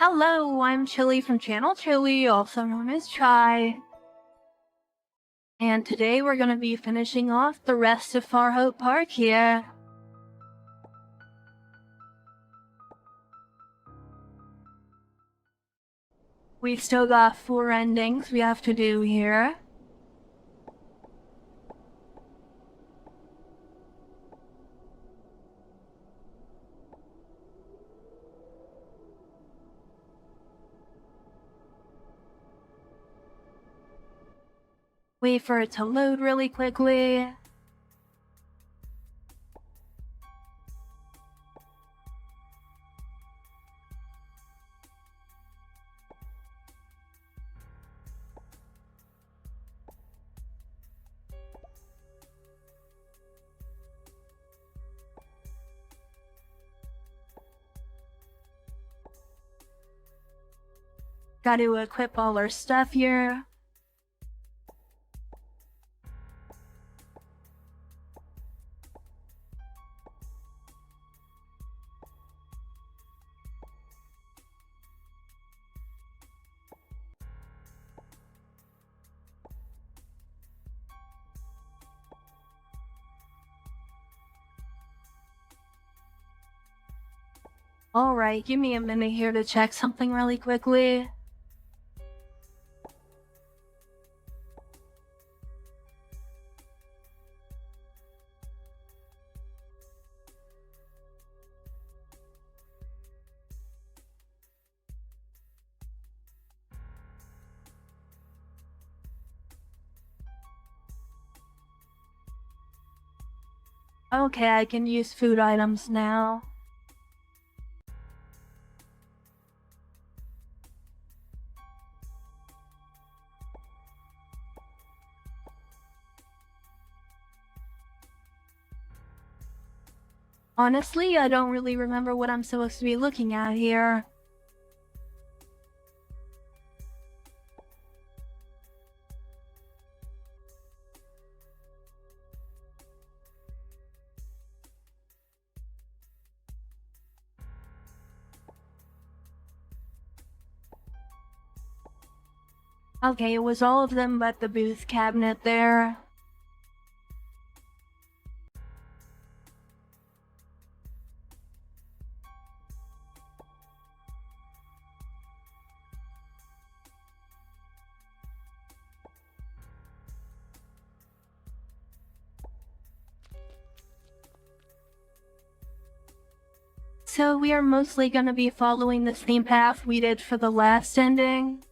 Hello, I'm Chylli from channel Chylli, also known as Chai. And today we're going to be finishing off the rest of Far Hope Park here. We've still got 4 endings we have to do here. Wait for it to load really quickly. Got to equip all our stuff here. Alright, give me a minute here to check something really quickly. Okay, I can use food items now. Honestly, I don't really remember what I'm supposed to be looking at here. Okay, it was all of them but the booth cabinet there. So we are mostly going to be following the same path we did for the last ending.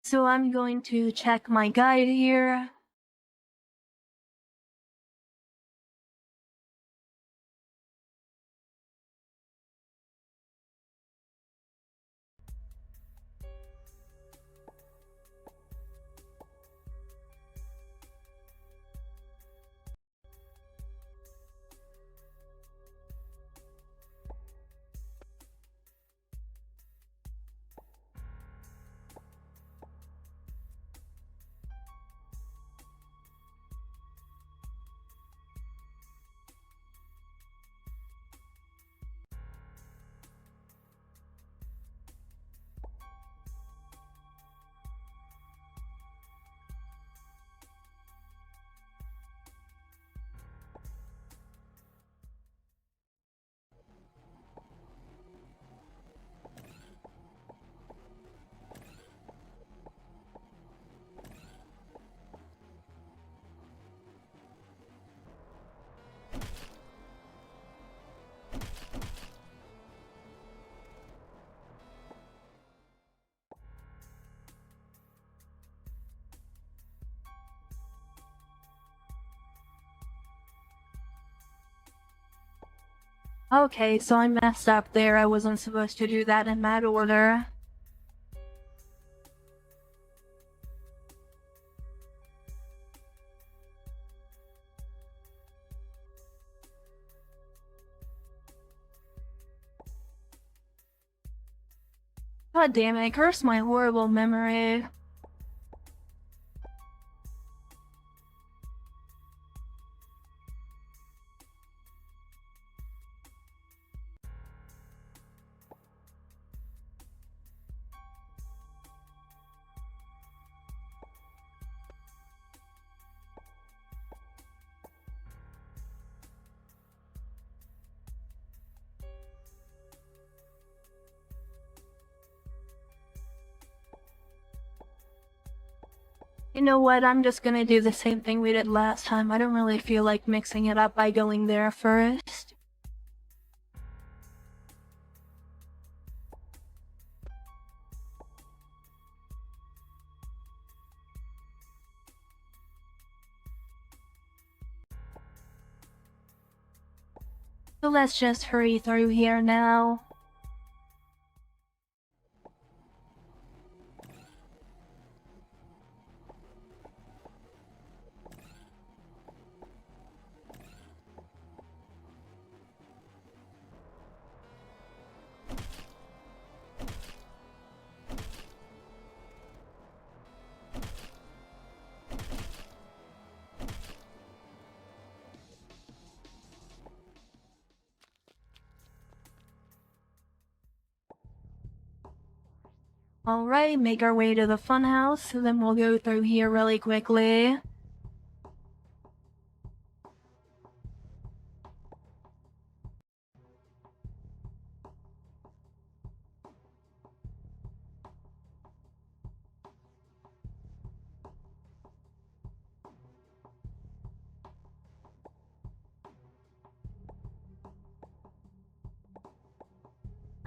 So I'm going to check my guide here. Okay, so I messed up there. I wasn't supposed to do that in that order. God damn it, curse my horrible memory. You know what, I'm just gonna do the same thing we did last time. I don't really feel like mixing it up by going there first. So let's just hurry through here now. Alright, make our way to the funhouse, then we'll go through here really quickly.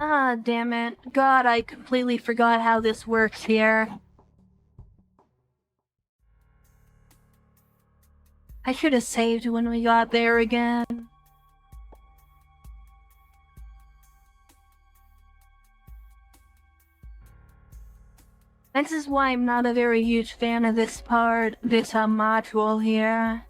Ah, damn it. God, I completely forgot how this works here. I should have saved when we got there again. This is why I'm not a very huge fan of this module here.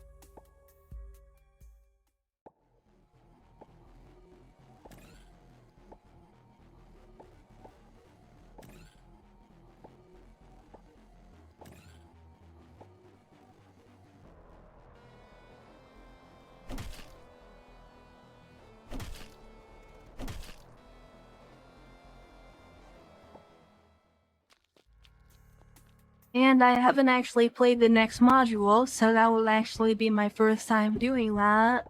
And I haven't actually played the next module, so that will actually be my first time doing that.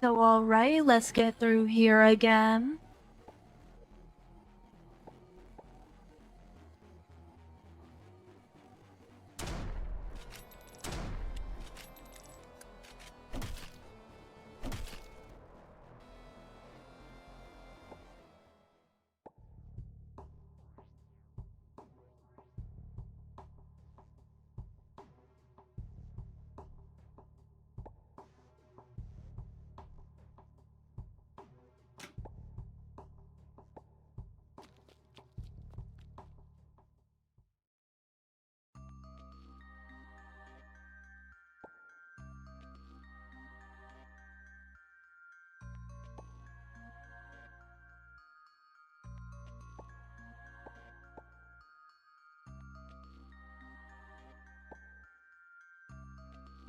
So alright, let's get through here again.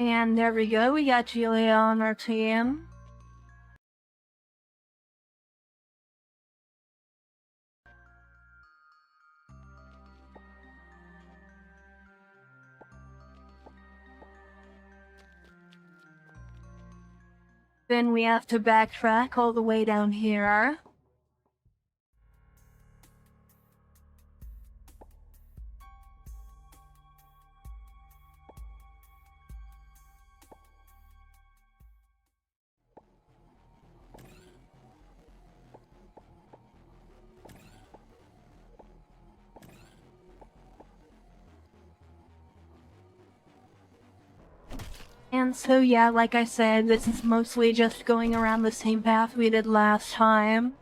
And there we go, we got Chylli on our team. Then we have to backtrack all the way down here. again. So yeah, like I said, this is mostly just going around the same path we did last time.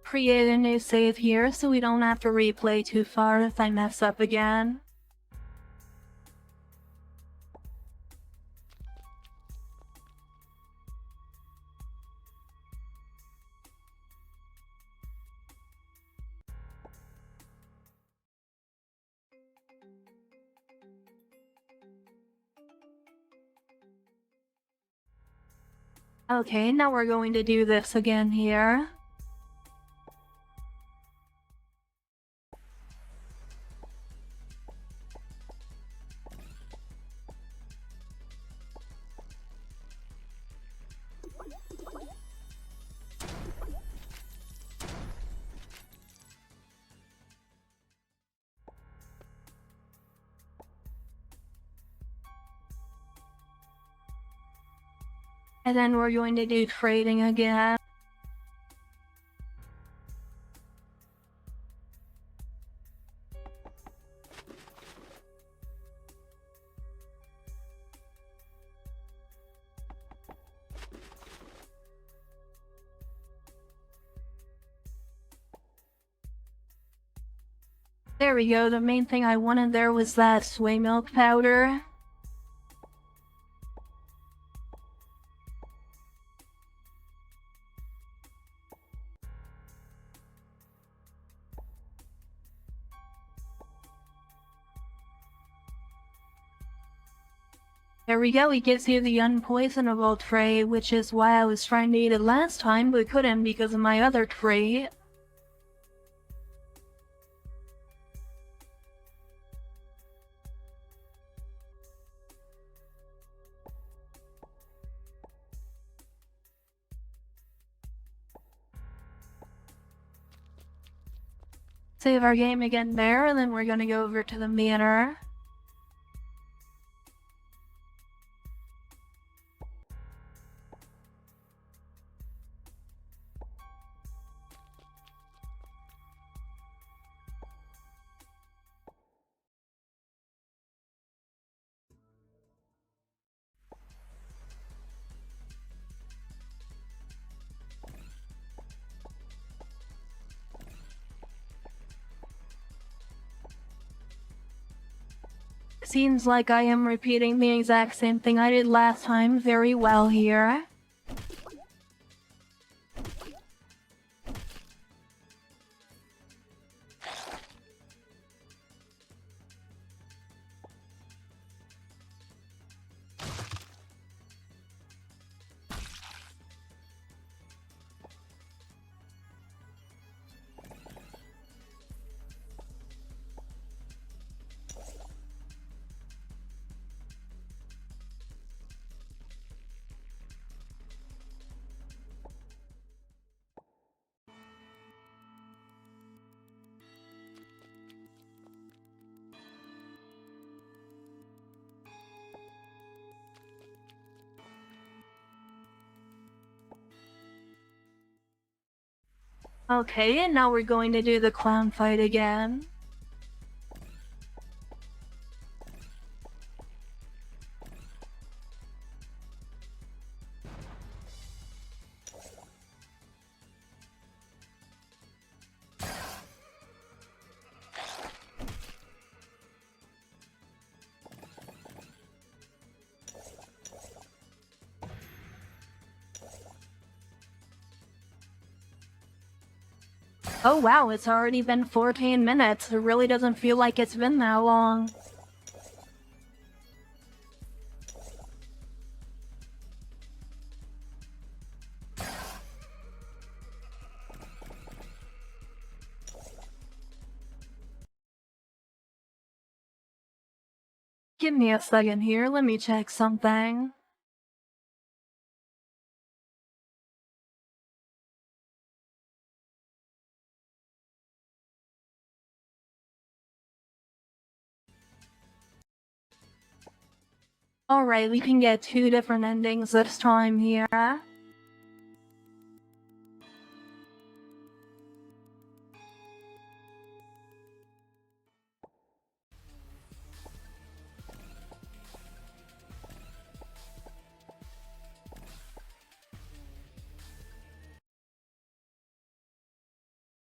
Create a new save here so we don't have to replay too far if I mess up again. Okay, now we're going to do this again here. And then we're going to do trading again. There we go, the main thing I wanted there was that soy milk powder. There we go, it gives you the unpoisonable trait, which is why I was trying to eat it last time, but couldn't because of my other trait. Save our game again there, and then we're gonna go over to the manor. Seems like I am repeating the exact same thing I did last time very well here. Okay, and now we're going to do the clown fight again. Oh wow, it's already been 14 minutes. It really doesn't feel like it's been that long. Give me a second here, let me check something. Alright, we can get 2 different endings this time here.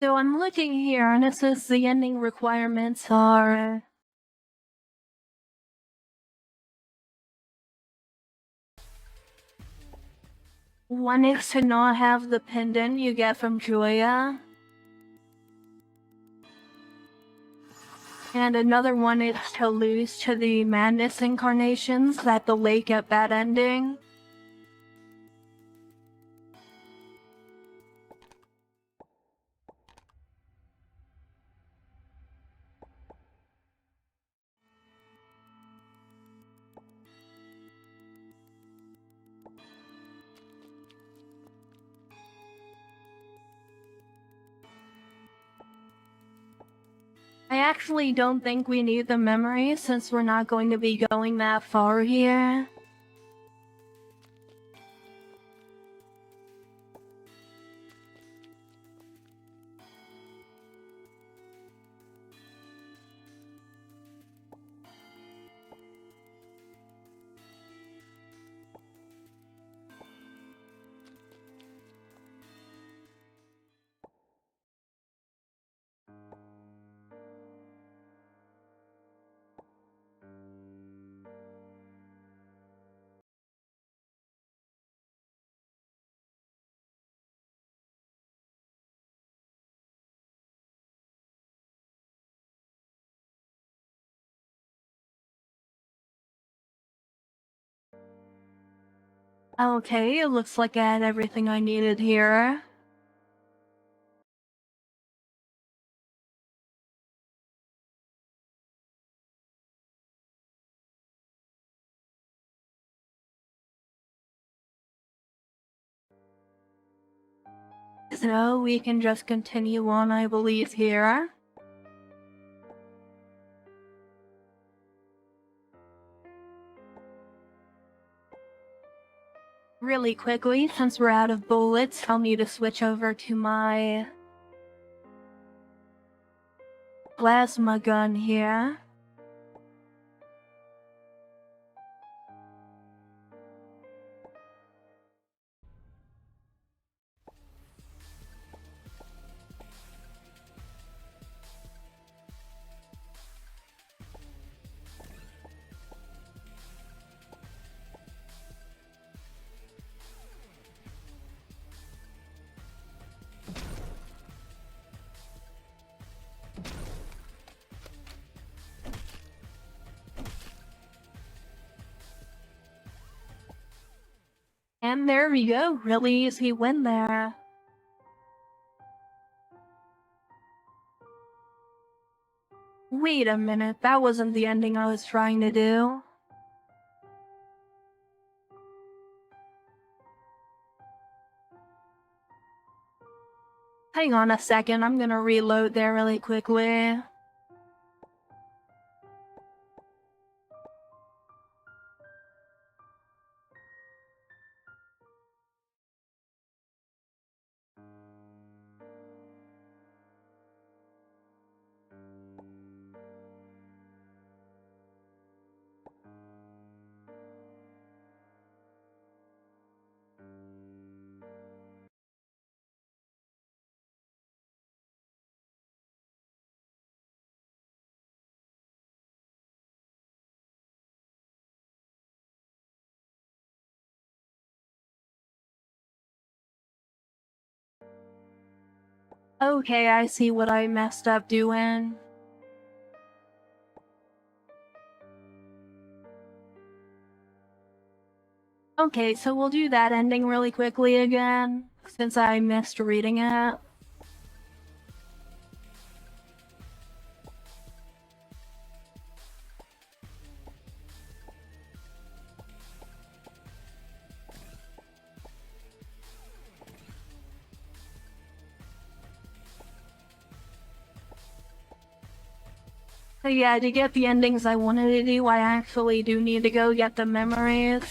So I'm looking here and it says the ending requirements are one is to not have the pendant you get from Julia. And another one is to lose to the madness incarnations at the lake at that ending. I actually don't think we need the memory since we're not going to be going that far here. Okay, it looks like I had everything I needed here. So we can just continue on, I believe, here. Really quickly, since we're out of bullets, I'll need to switch over to my plasma gun here. And there we go, really easy win there. Wait a minute, that wasn't the ending I was trying to do. Hang on a second, I'm gonna reload there really quickly. Okay, I see what I messed up doing. Okay, so we'll do that ending really quickly again, since I missed reading it. So yeah, to get the endings I wanted to do, I actually do need to go get the memories.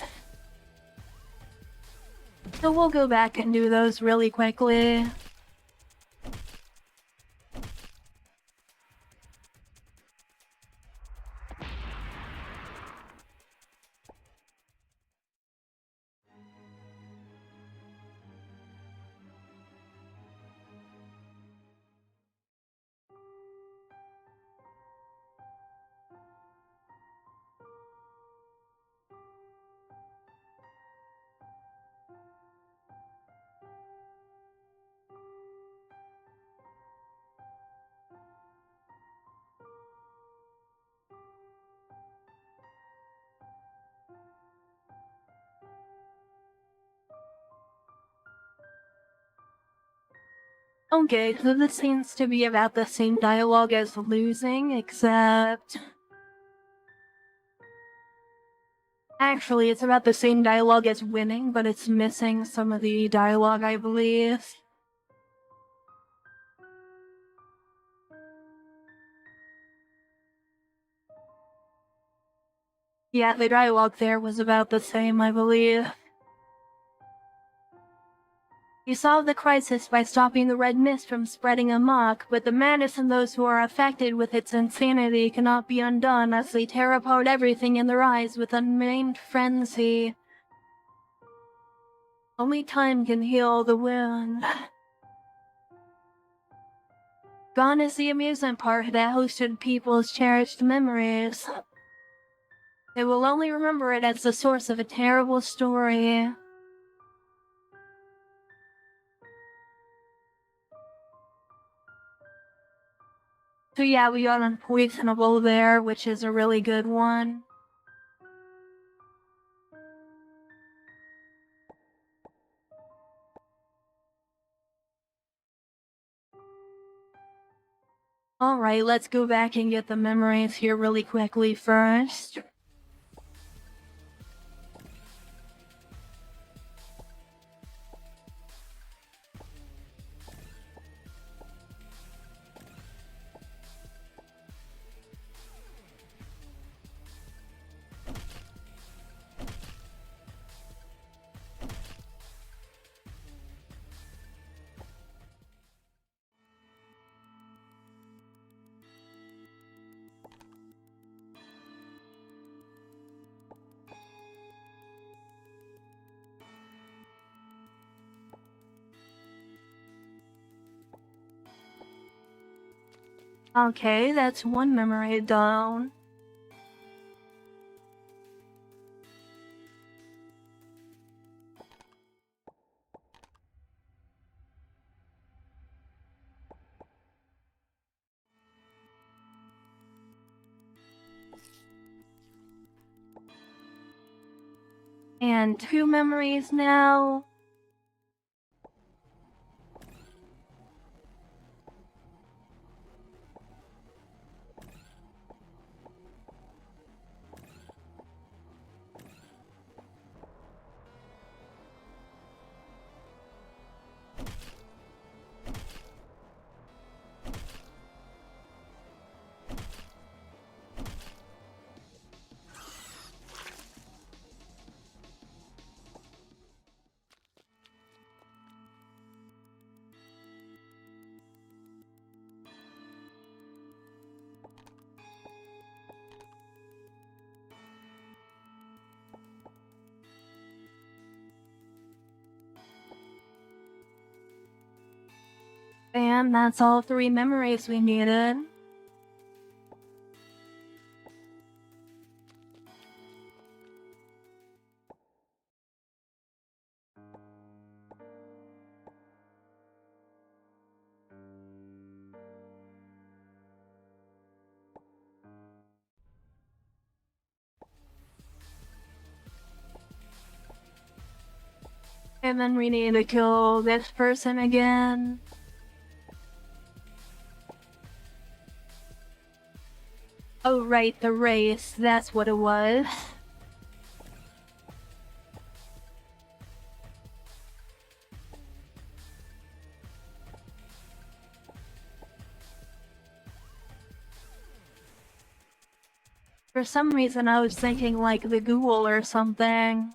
So we'll go back and do those really quickly. Okay, so this seems to be about the same dialogue as losing, except... Actually, it's about the same dialogue as winning, but it's missing some of the dialogue, I believe. Yeah, the dialogue there was about the same, I believe. You solve the crisis by stopping the red mist from spreading amok, but the madness in those who are affected with its insanity cannot be undone as they tear apart everything in their eyes with unnamed frenzy. Only time can heal the wound. Gone is the amusement park that hosted people's cherished memories. They will only remember it as the source of a terrible story. So yeah, we got Unpoisonable there, which is a really good one. Alright, let's go back and get the memories here really quickly first. Okay, that's one memory down. And two memories now. And that's all three memories we needed. And then we need to kill this person again. Oh right, the race, that's what it was. For some reason I was thinking like the Google or something.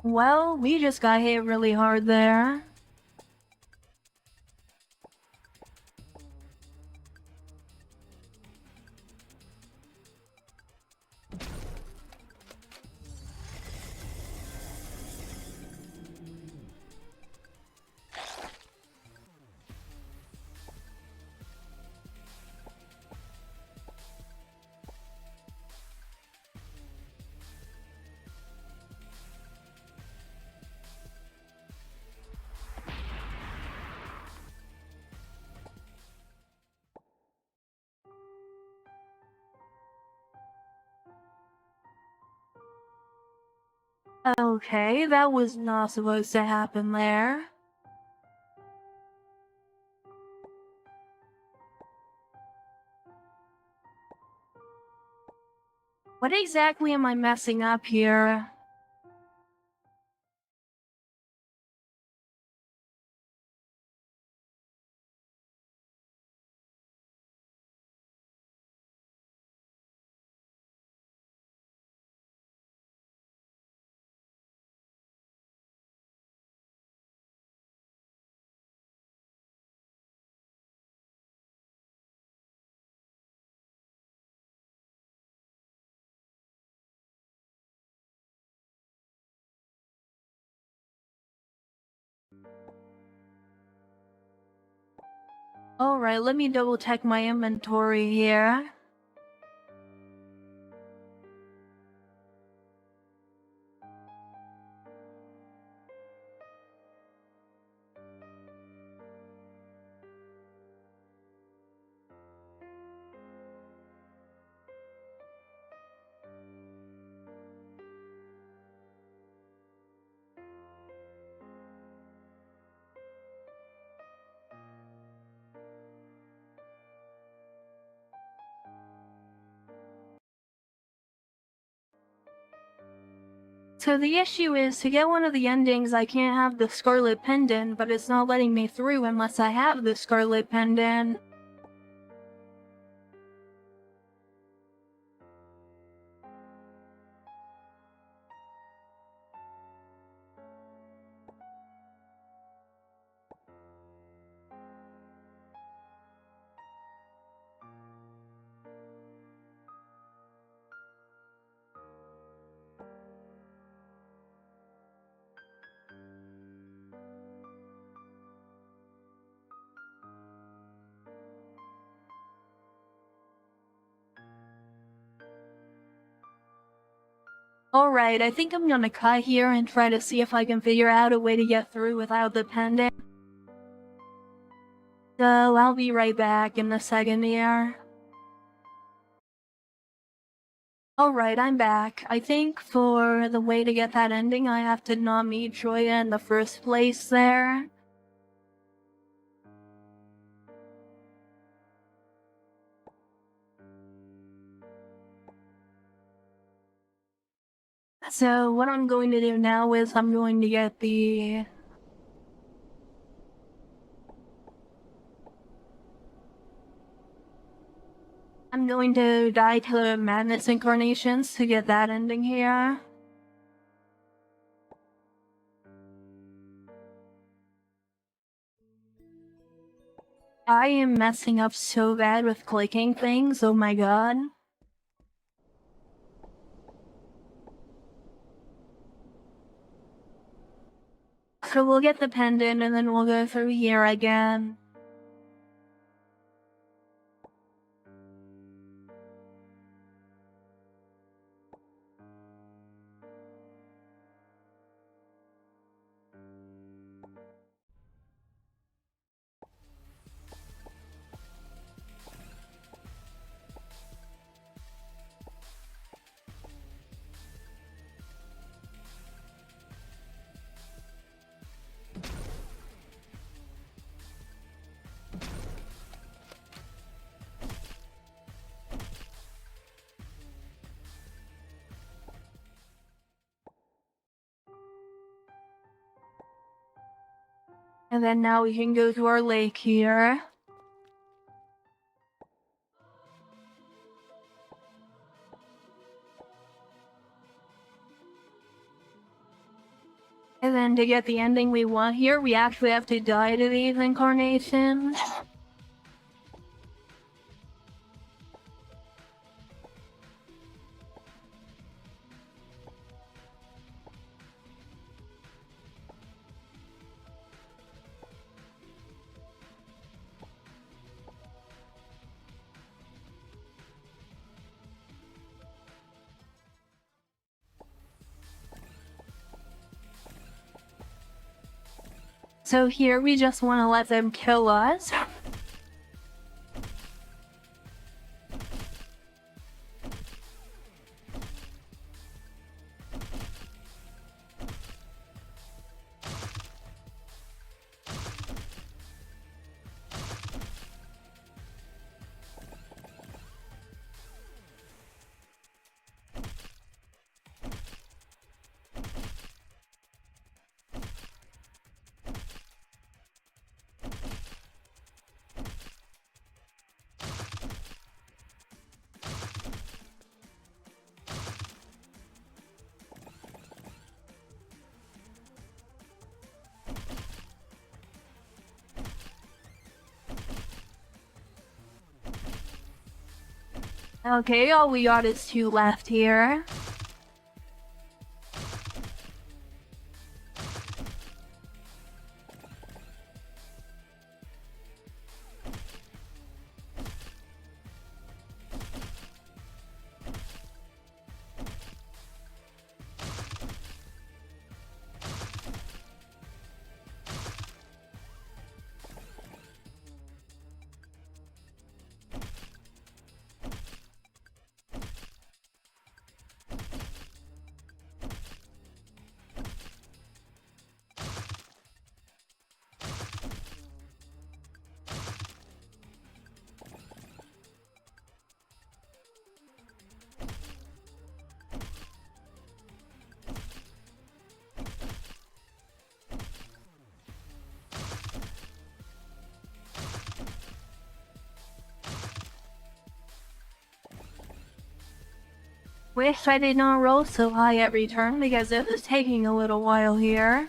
Well, we just got hit really hard there. Okay, that was not supposed to happen there. What exactly am I messing up here? Alright, let me double check my inventory here. So the issue is, to get one of the endings I can't have the Scarlet Pendant, but it's not letting me through unless I have the Scarlet Pendant. Alright, I think I'm gonna cut here and try to see if I can figure out a way to get through without the pendant. So I'll be right back in a second here. Alright, I'm back. I think for the way to get that ending, I have to not meet Joya in the first place there. So what I'm going to do now is I'm going to get the... I'm going to die to Madness Incarnations to get that ending here. I am messing up so bad with clicking things, oh my god. So we'll get the pendant and then we'll go through here again. And then now we can go to our lake here. And then to get the ending we want here, we actually have to die to these incarnations. So here we just want to let them kill us. Okay, all we got is 2 left here. Wish I did not roll so high every turn because it was taking a little while here.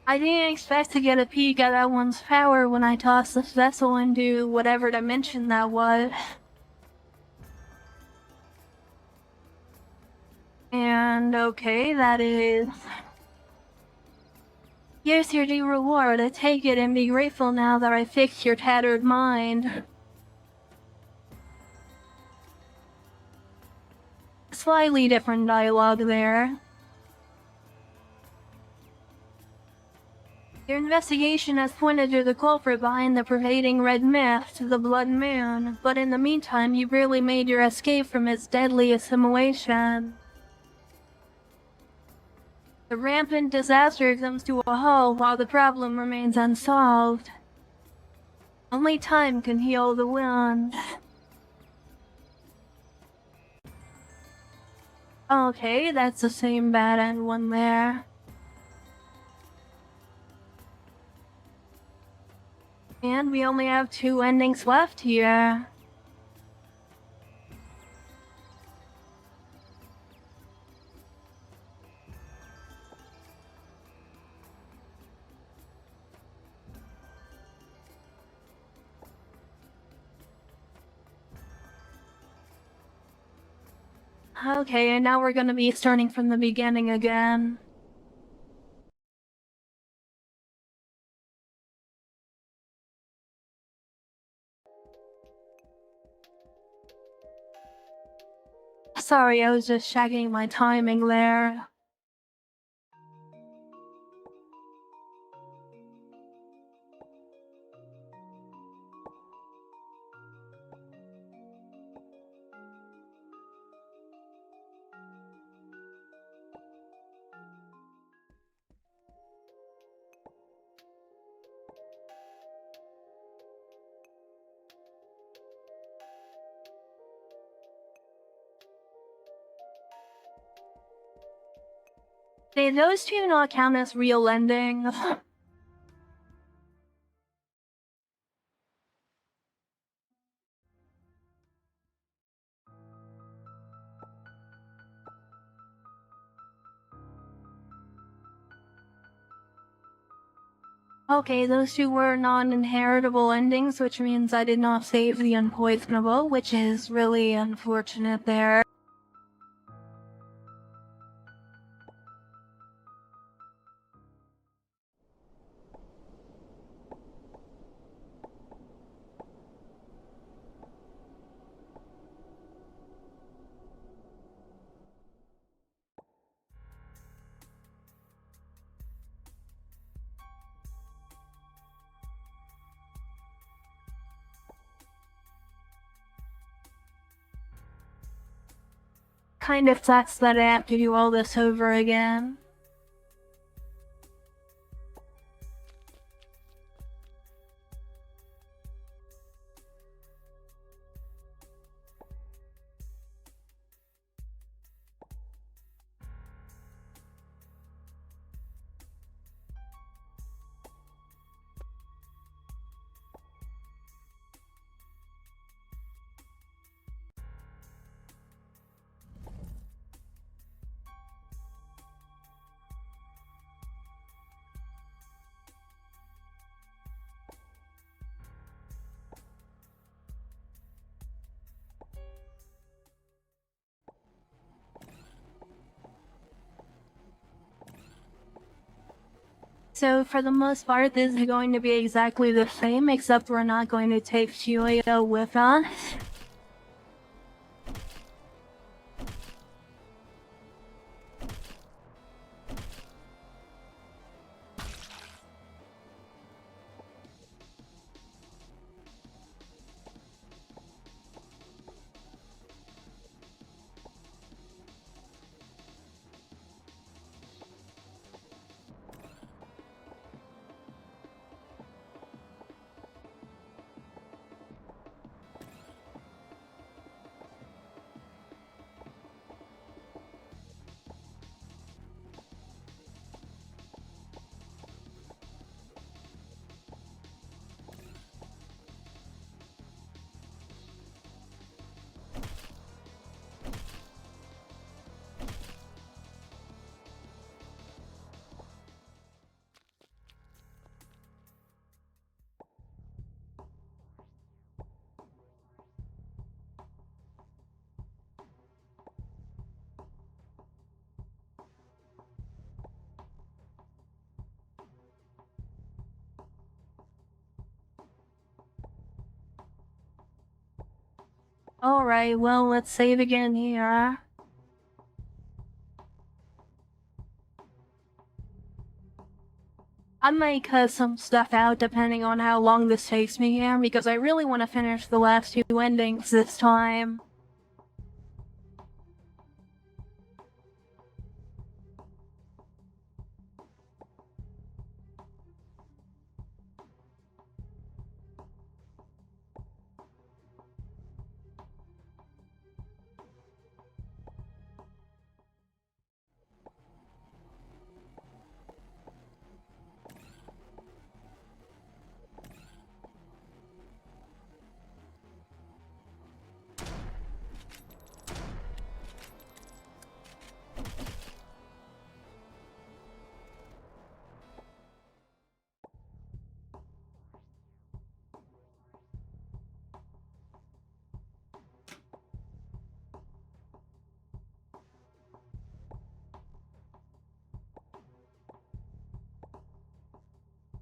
I didn't expect to get a peek at that one's power when I tossed this vessel into whatever dimension that was. And okay, that is... Here's your due reward. Take it and be grateful now that I fixed your tattered mind. slightly different dialogue there. Your investigation has pointed to the culprit behind the pervading red mist, the Blood Moon, but in the meantime you barely made your escape from its deadly assimilation. The rampant disaster comes to a halt while the problem remains unsolved. Only time can heal the wounds. Okay, that's the same bad end one there. And we only have 2 endings left here. Okay, and now we're gonna be starting from the beginning again. Sorry, I was just checking my timing there. Did those 2 not count as real endings? Okay, those 2 were non-inheritable endings, which means I did not save the unpoisonable, which is really unfortunate there. Kind of sucks that I have to do all this over again. So for the most part, this is going to be exactly the same, except we're not going to take Chylli with us. Alright, well, let's save again here. I might cut some stuff out depending on how long this takes me here, because I really want to finish the last two endings this time.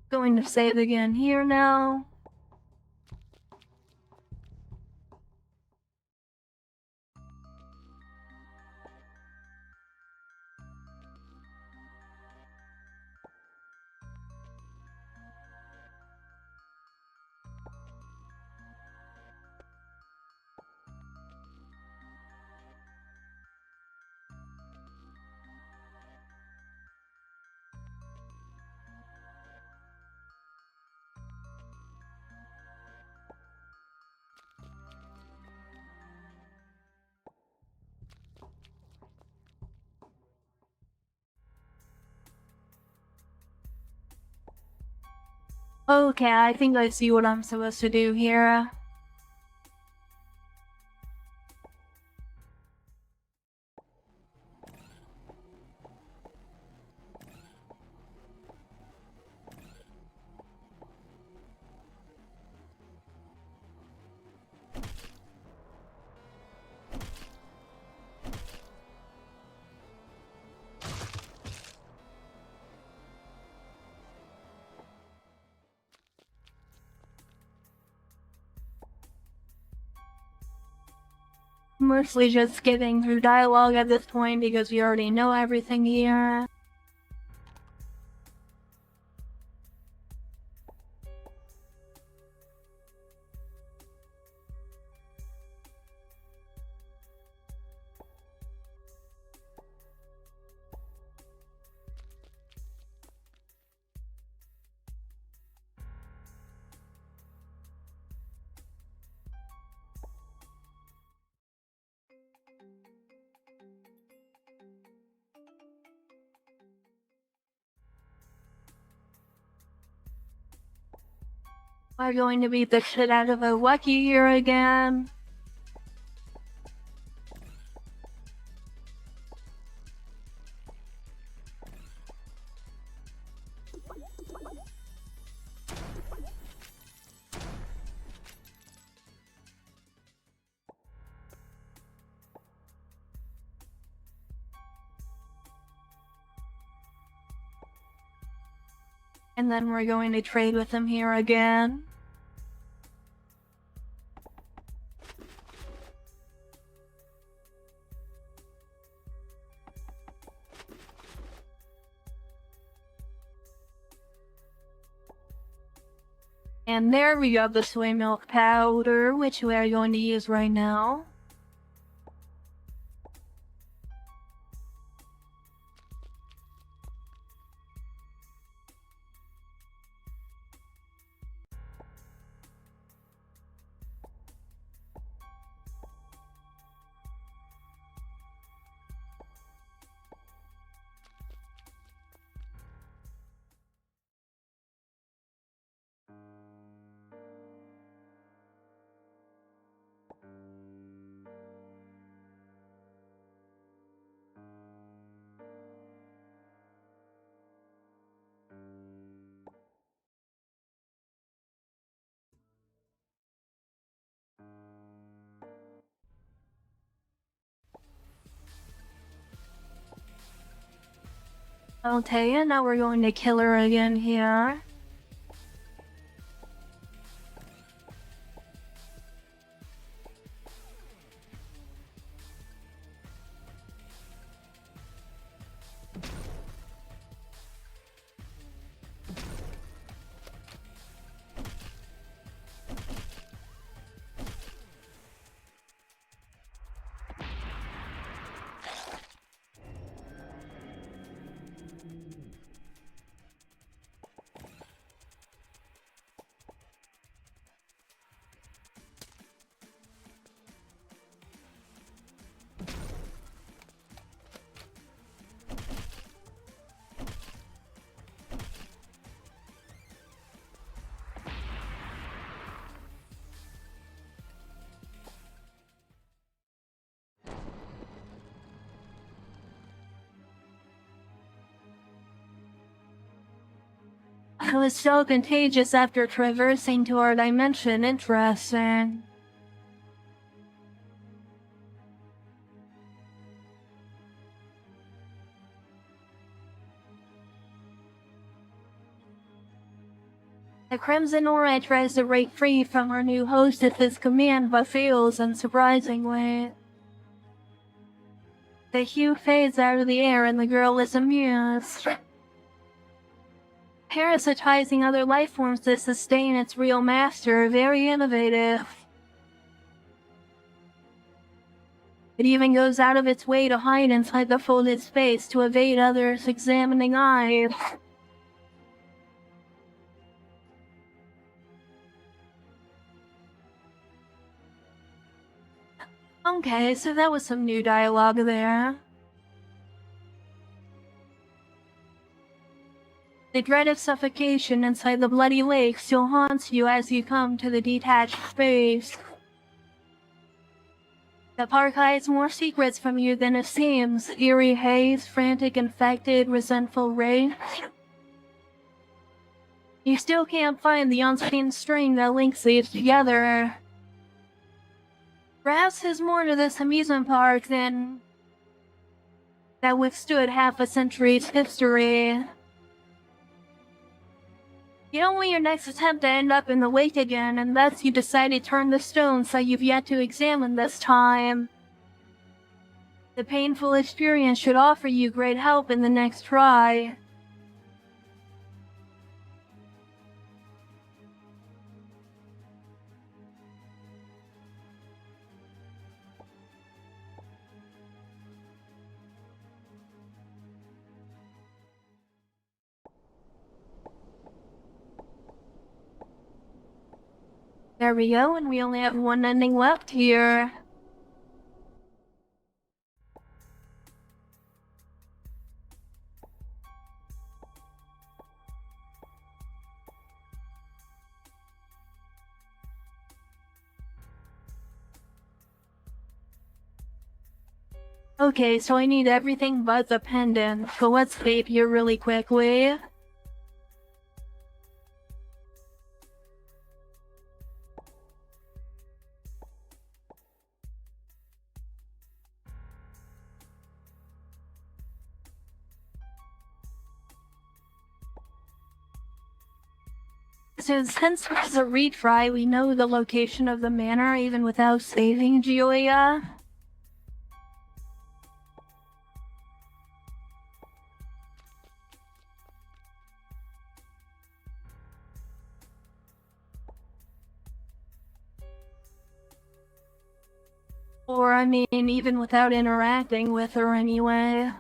Going to save again here now. Okay, I think I see what I'm supposed to do here. Mostly just skipping through dialogue at this point because we already know everything here. We're going to beat the shit out of a Lucky here again. And then we're going to trade with him here again. And there we got the soy milk powder, which we are going to use right now. Okay, and now we're going to kill her again here. It was so contagious after traversing to our dimension. Interesting. The Crimson Aura tries to break free from her new hostess's command but fails unsurprisingly. The hue fades out of the air and the girl is amused. Parasitizing other life forms to sustain its real master, very innovative. It even goes out of its way to hide inside the folded space to evade others' examining eyes. Okay, so that was some new dialogue there. The dread of suffocation inside the bloody lake still haunts you as you come to the detached space. The park hides more secrets from you than it seems. Eerie haze, frantic, infected, resentful rage. You still can't find the unseen string that links these together. Perhaps there's more to this amusement park than that withstood half a century's history. You don't want your next attempt to end up in the lake again, and thus you decide to turn the stones that you've yet to examine this time. The painful experience should offer you great help in the next try. There we go, and we only have one ending left here. Okay, so I need everything but the pendant, so let's save here really quickly. So since it's a retry, we know the location of the manor even without saving Julia. Or, I mean, even without interacting with her anyway.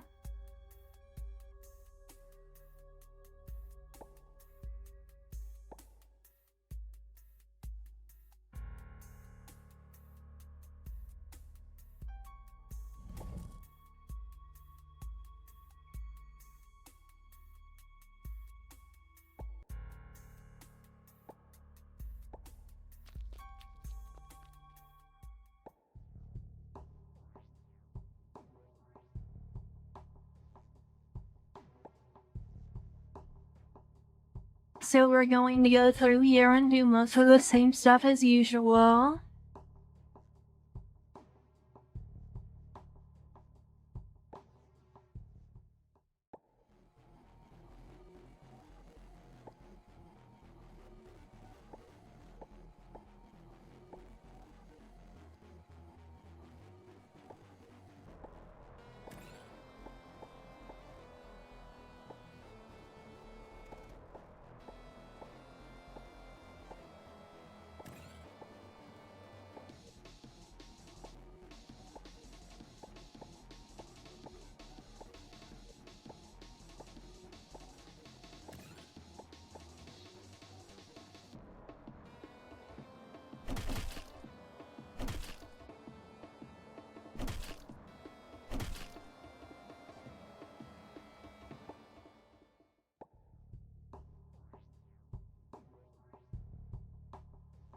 So we're going to go through here and do most of the same stuff as usual.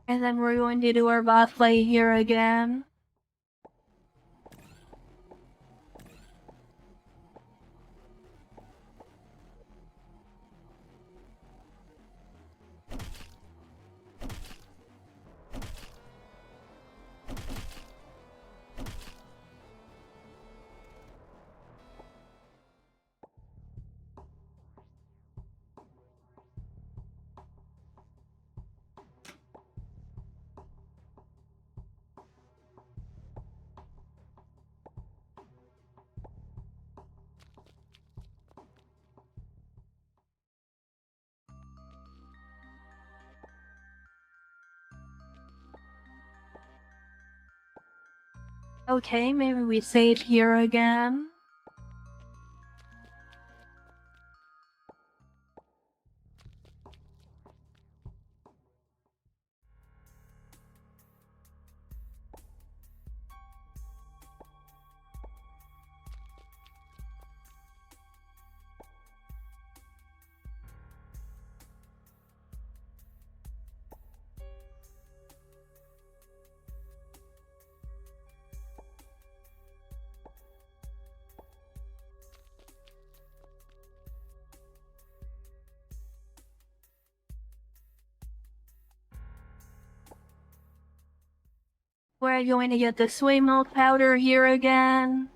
And then we're going to do our boss fight here again. Okay, maybe we save here again. We're going to get the soy milk powder here again.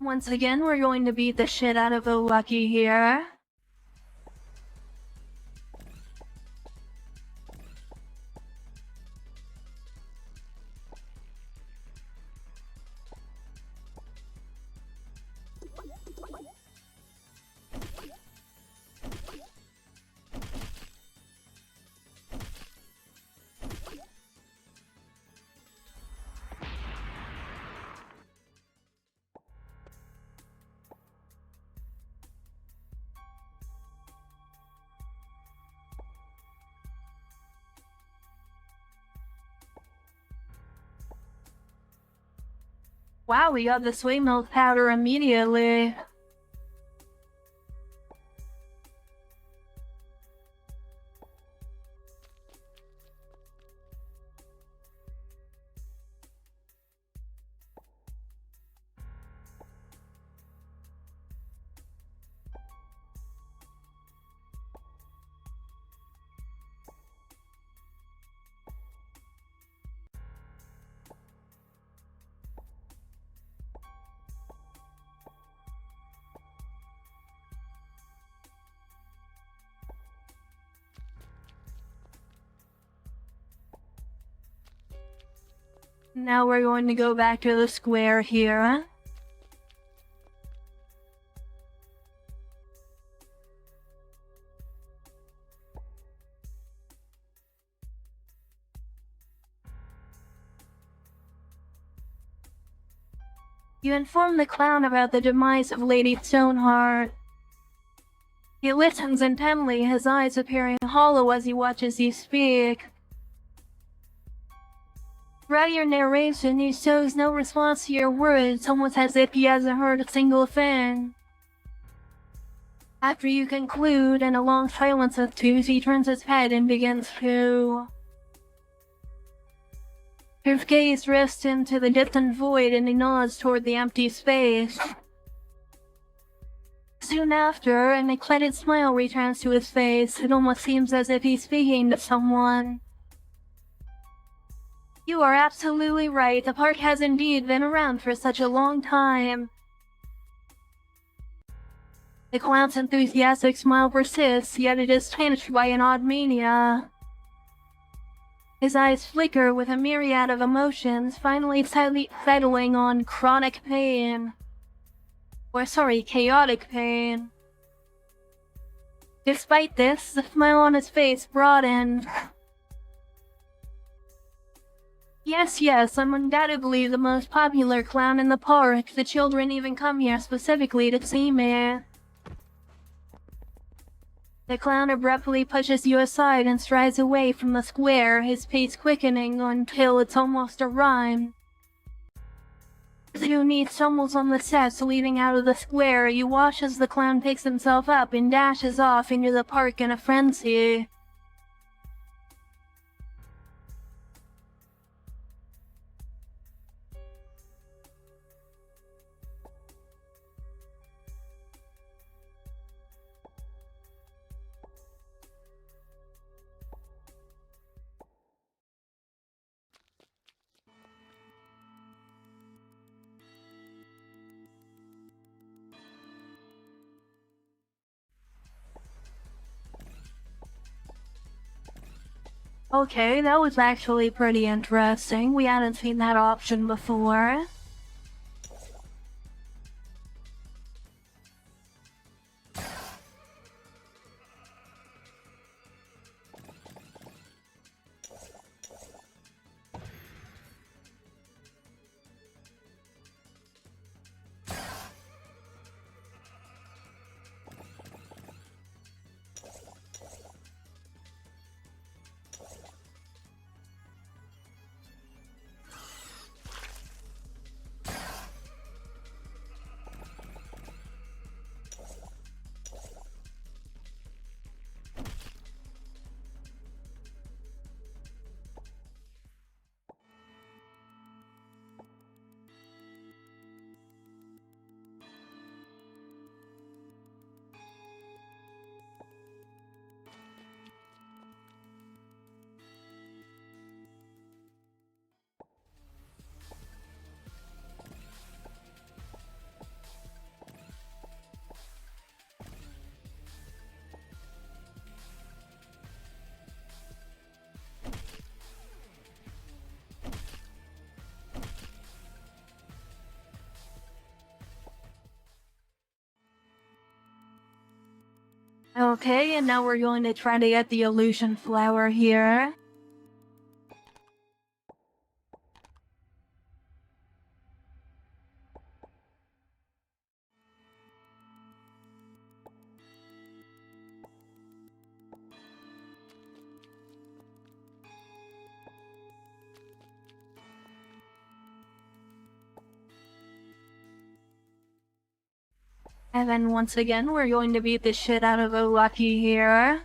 Once again, we're going to beat the shit out of Lucky here. Wow, we got the soy milk powder immediately. Now we're going to go back to the square here. You inform the clown about the demise of Lady Stoneheart. He listens intently, his eyes appearing hollow as he watches you speak. Throughout your narration, he shows no response to your words, almost as if he hasn't heard a single thing. After you conclude, and a long silence ensues, he turns his head and begins to... His gaze rests into the distant void and he nods toward the empty space. Soon after, an excited smile returns to his face. It almost seems as if he's speaking to someone. You are absolutely right. The park has indeed been around for such a long time. The clown's enthusiastic smile persists, yet it is tinged by an odd mania. His eyes flicker with a myriad of emotions, finally settling on chronic pain. Chaotic pain. Despite this, the smile on his face broadened. Yes, I'm undoubtedly the most popular clown in the park. The children even come here specifically to see me. The clown abruptly pushes you aside and strides away from the square, his pace quickening until it's almost a rhyme. Two neat stumbles on the steps leading out of the square. You watch as the clown picks himself up and dashes off into the park in a frenzy. Okay, that was actually pretty interesting. We hadn't seen that option before. Okay, and now we're going to try to get the illusion flower here. And then once again, we're going to beat the shit out of Lucky here.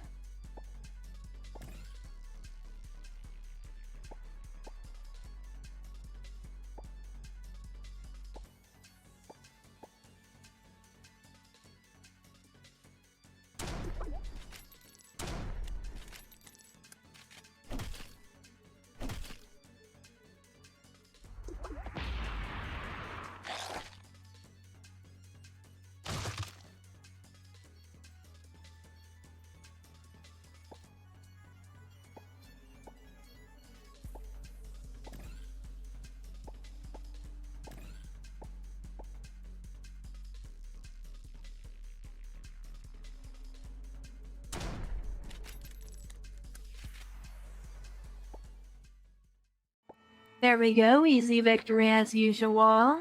There we go, easy victory as usual.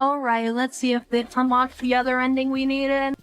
Alright, let's see if this unlocks the other ending we needed.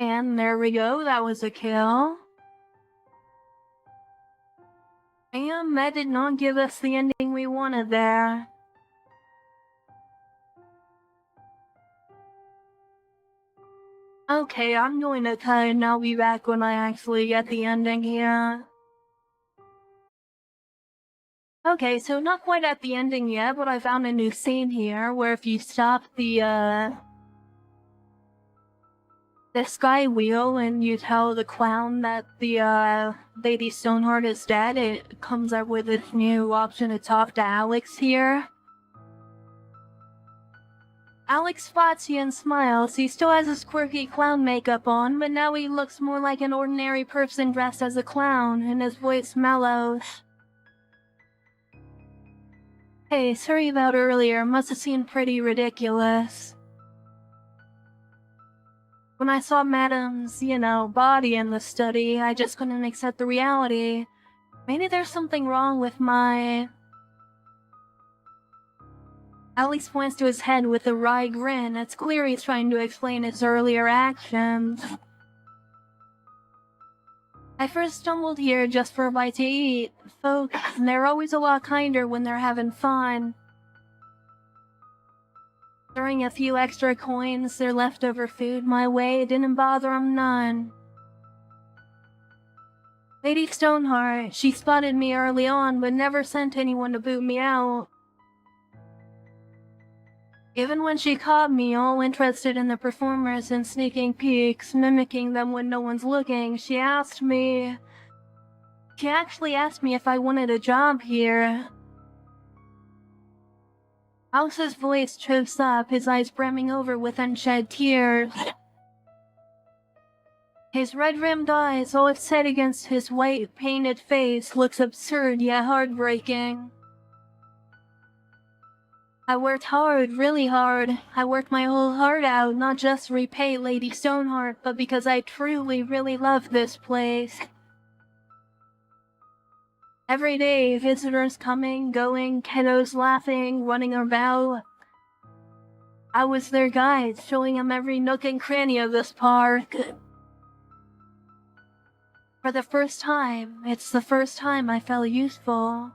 And there we go, that was a kill. And that did not give us the ending we wanted there. Okay, I'm going to cut and I'll be back when I actually get the ending here. Okay, so not quite at the ending yet, but I found a new scene here where if you stop the sky wheel and you tell the clown that the Lady Stoneheart is dead, it comes up with this new option to talk to Alex here. Alex spots you and smiles. He still has his quirky clown makeup on, but now he looks more like an ordinary person dressed as a clown, and his voice mellows. Hey, sorry about earlier, must have seemed pretty ridiculous. When I saw Madam's, body in the study, I just couldn't accept the reality. Maybe there's something wrong with my... Alex points to his head with a wry grin. It's clear he's trying to explain his earlier actions. I first stumbled here just for a bite to eat. Folks, they're always a lot kinder when they're having fun. Throwing a few extra coins, their leftover food, my way didn't bother them none. Lady Stoneheart, she spotted me early on, but never sent anyone to boot me out. Even when she caught me all interested in the performers and sneaking peeks, mimicking them when no one's looking, she actually asked me if I wanted a job here. Alex's voice chokes up, his eyes brimming over with unshed tears. His red-rimmed eyes, all set against his white, painted face, looks absurd yet heartbreaking. I worked hard, really hard. I worked my whole heart out, not just to repay Lady Stoneheart, but because I truly, really love this place. Every day, visitors coming, going, kiddos laughing, running about. I was their guide, showing them every nook and cranny of this park. For the first time, it's the first time I felt useful.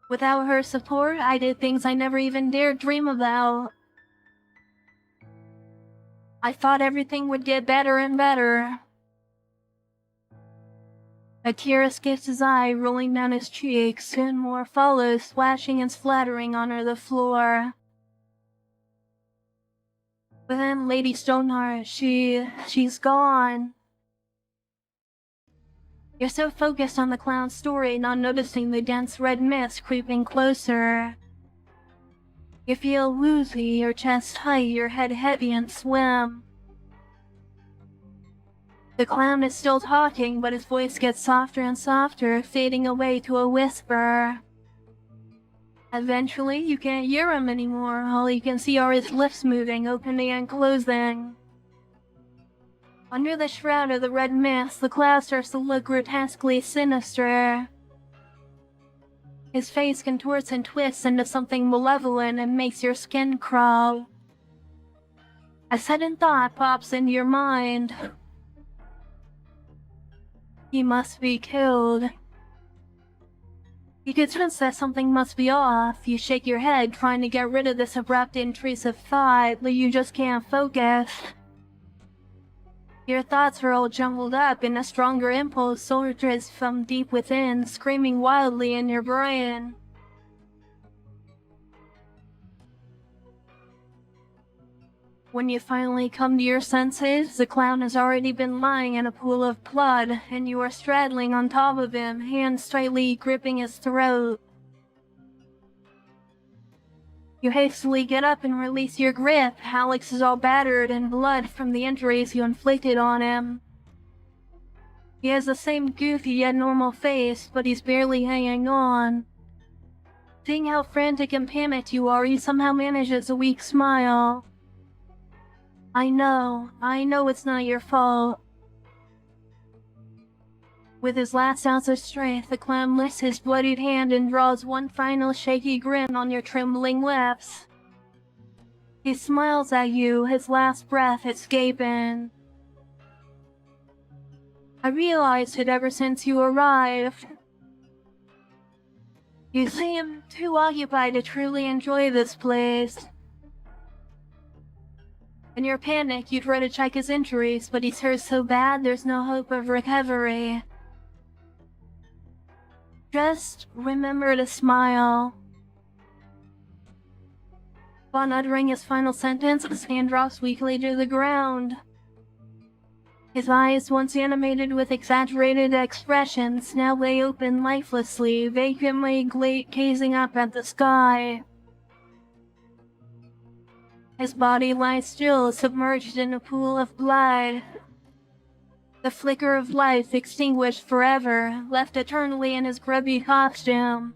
Without her support, I did things I never even dared dream about. I thought everything would get better and better. A tear escapes his eye, rolling down his cheek. Soon more follows, splashing and splattering onto the floor. But then Lady Stoneheart, she's gone. You're so focused on the clown's story, not noticing the dense red mist creeping closer. You feel woozy, your chest tight, your head heavy and swim. The clown is still talking, but his voice gets softer and softer, fading away to a whisper. Eventually, you can't hear him anymore. All you can see are his lips moving, opening and closing. Under the shroud of the red mist, the cloud starts to look grotesquely sinister. His face contorts and twists into something malevolent and makes your skin crawl. A sudden thought pops into your mind. He must be killed. You could sense that something must be off. You shake your head, trying to get rid of this abrupt intrusive thought, but you just can't focus. Your thoughts are all jumbled up, and a stronger impulse surges from deep within, screaming wildly in your brain. When you finally come to your senses, the clown has already been lying in a pool of blood, and you are straddling on top of him, hands tightly gripping his throat. You hastily get up and release your grip. Alex is all battered and blood from the injuries you inflicted on him. He has the same goofy yet normal face, but he's barely hanging on. Seeing how frantic and panicked you are, he somehow manages a weak smile. I know it's not your fault. With his last ounce of strength, the clown lifts his bloodied hand and draws one final shaky grin on your trembling lips. He smiles at you, his last breath escaping. I realized it ever since you arrived. You seem too occupied to truly enjoy this place. In your panic, you try to check his injuries, but he's hurt so bad there's no hope of recovery. Just remember to smile. Upon uttering his final sentence, his hand drops weakly to the ground. His eyes, once animated with exaggerated expressions, now lay open lifelessly, vacantly gazing up at the sky. His body lies still, submerged in a pool of blood. The flicker of life extinguished forever, left eternally in his grubby costume.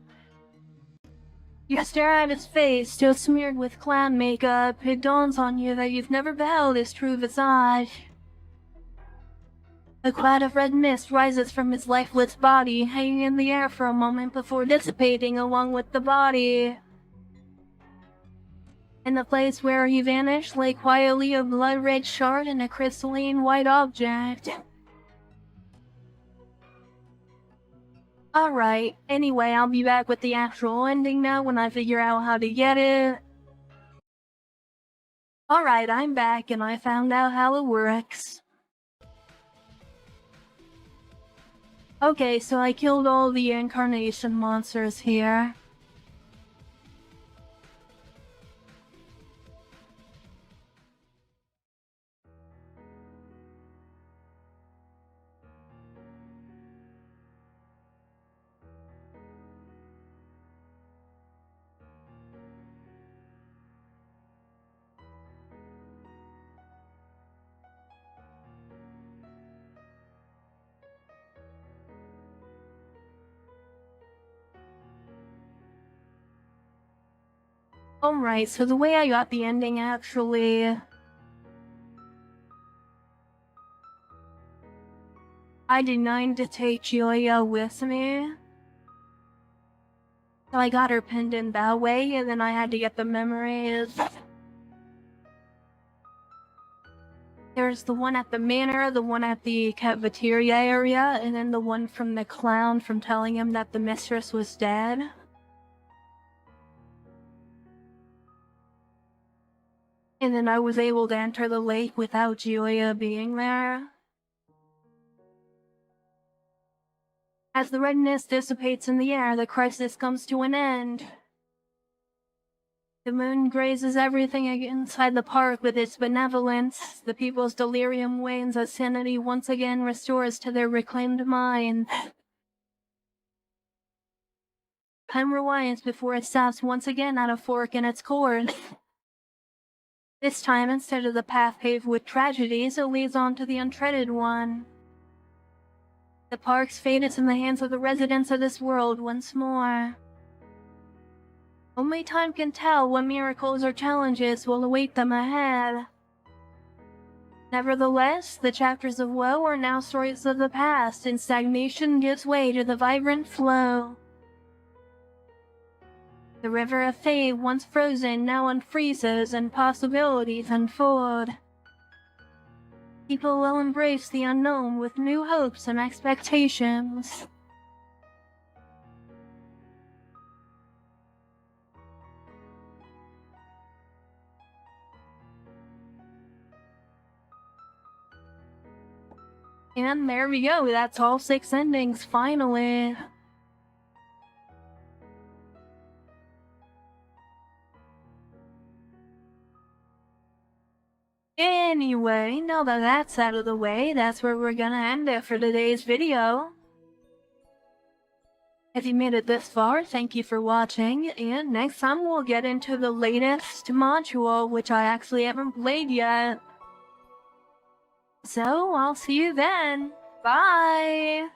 You stare at his face, still smeared with clown makeup. It dawns on you that you've never beheld his true visage. A cloud of red mist rises from his lifeless body, hanging in the air for a moment before dissipating along with the body. In the place where he vanished lay quietly a blood-red shard and a crystalline white object. Alright, anyway, I'll be back with the actual ending now when I figure out how to get it. Alright, I'm back and I found out how it works. Okay, so I killed all the incarnation monsters here. Alright, so the way I got the ending actually... I denied to take Chylli with me. So I got her pinned in that way, and then I had to get the memories. There's the one at the manor, the one at the cafeteria area, and then the one from the clown from telling him that the mistress was dead. And then I was able to enter the lake without Chylli being there. As the redness dissipates in the air, the crisis comes to an end. The moon grazes everything inside the park with its benevolence. The people's delirium wanes as sanity once again restores to their reclaimed minds. Time rewinds before it stops once again at a fork in its course. This time, instead of the path paved with tragedies, it leads on to the untreaded one. The park's fate is in the hands of the residents of this world once more. Only time can tell what miracles or challenges will await them ahead. Nevertheless, the chapters of woe are now stories of the past, and stagnation gives way to the vibrant flow. The river of fate, once frozen, now unfreezes, and possibilities unfold. People will embrace the unknown with new hopes and expectations. And there we go, that's all 6 endings, finally. Anyway, now that that's out of the way, that's where we're gonna end it for today's video. If you made it this far, thank you for watching, and next time we'll get into the latest module, which I actually haven't played yet. So, I'll see you then. Bye!